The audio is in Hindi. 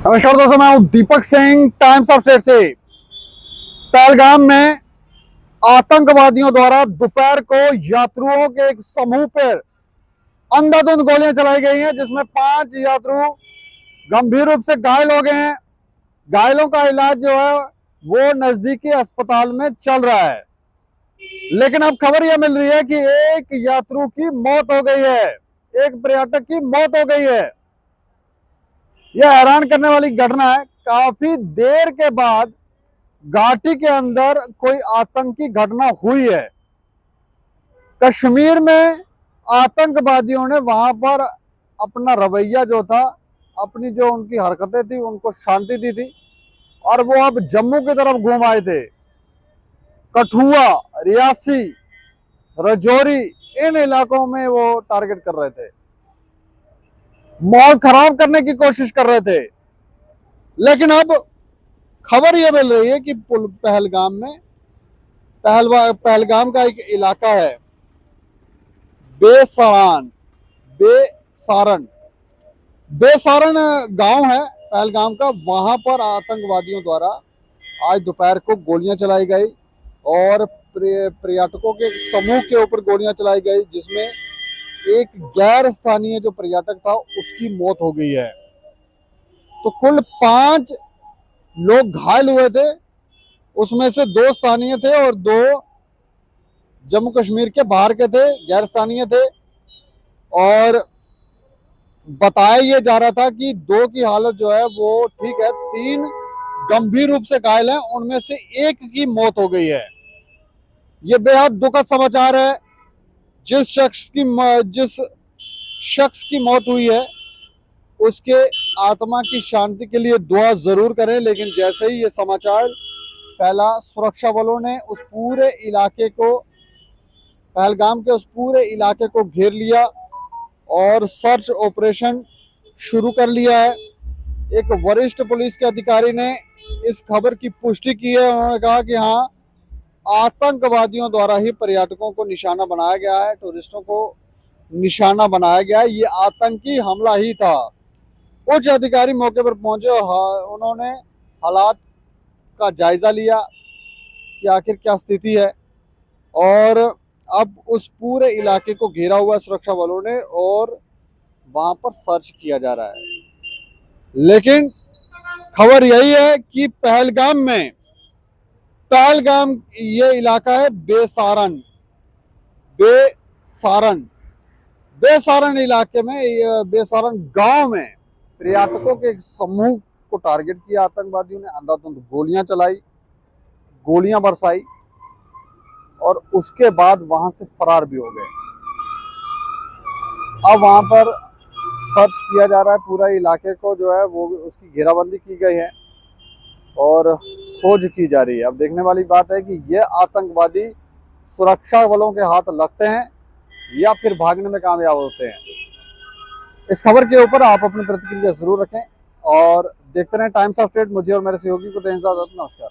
नमस्कार दोस्तों, मैं हूं Deepak Singh, times of state से। पहलगाम में आतंकवादियों द्वारा दोपहर को यात्रियों के एक समूह पर अंधाधुंध गोलियां चलाई गई हैं, जिसमें 5 यात्रु गंभीर रूप से घायल हो गए हैं। घायलों का इलाज जो है वो नजदीकी अस्पताल में चल रहा है। लेकिन अब खबर यह मिल रही है कि एक यात्रु की मौत हो गई है, एक पर्यटक की मौत हो गई है। यह हैरान करने वाली घटना है। काफी देर के बाद घाटी के अंदर कोई आतंकी घटना हुई है। कश्मीर में आतंकवादियों ने वहां पर अपना रवैया जो था, अपनी जो उनकी हरकतें थी, उनको शांति दी थी और वो अब जम्मू की तरफ घूम आए थे। कठुआ, रियासी, राजौरी, इन इलाकों में वो टारगेट कर रहे थे, माहौल खराब करने की कोशिश कर रहे थे। लेकिन अब खबर यह मिल रही है कि पहलगाम में पहलगाम का एक इलाका है बेसारण बेसारण गांव है पहलगाम का। वहां पर आतंकवादियों द्वारा आज दोपहर को गोलियां चलाई गई और पर्यटकों के समूह के ऊपर गोलियां चलाई गई, जिसमें एक गैर स्थानीय जो पर्यटक था उसकी मौत हो गई है। तो कुल 5 लोग घायल हुए थे, उसमें से 2 स्थानीय थे और 2 जम्मू कश्मीर के बाहर के थे, गैर स्थानीय थे। और बताया यह जा रहा था कि 2 की हालत जो है वो ठीक है, 3 गंभीर रूप से घायल हैं, उनमें से 1 की मौत हो गई है। ये बेहद दुखद समाचार है। जिस शख्स की मौत हुई है उसके आत्मा की शांति के लिए दुआ जरूर करें। लेकिन जैसे ही ये समाचार फैला, सुरक्षा बलों ने उस पूरे इलाके को, पहलगाम के उस पूरे इलाके को घेर लिया और सर्च ऑपरेशन शुरू कर लिया है। एक वरिष्ठ पुलिस के अधिकारी ने इस खबर की पुष्टि की है। उन्होंने कहा कि हाँ, आतंकवादियों द्वारा ही पर्यटकों को निशाना बनाया गया है, टूरिस्टों को निशाना बनाया गया है। ये आतंकी हमला ही था। कुछ अधिकारी मौके पर पहुंचे और उन्होंने हालात का जायजा लिया कि आखिर क्या स्थिति है। और अब उस पूरे इलाके को घेरा हुआ सुरक्षा बलों ने और वहां पर सर्च किया जा रहा है। लेकिन खबर यही है कि पहलगाम ये इलाका है बेसारण इलाके में, बेसारण गांव में पर्यटकों के एक समूह को टारगेट किया आतंकवादियों ने। अंधाधुंध गोलियां चलाई, गोलियां बरसाई और उसके बाद वहां से फरार भी हो गए। अब वहां पर सर्च किया जा रहा है, पूरा इलाके को जो है वो उसकी घेराबंदी की गई है और खोज की जा रही है। अब देखने वाली बात है कि ये आतंकवादी सुरक्षा बलों के हाथ लगते हैं या फिर भागने में कामयाब होते हैं। इस खबर के ऊपर आप अपनी प्रतिक्रिया जरूर रखें और देखते रहें टाइम्स ऑफ स्टेट। मुझे और मेरे सहयोगी को दें इजाजत। नमस्कार।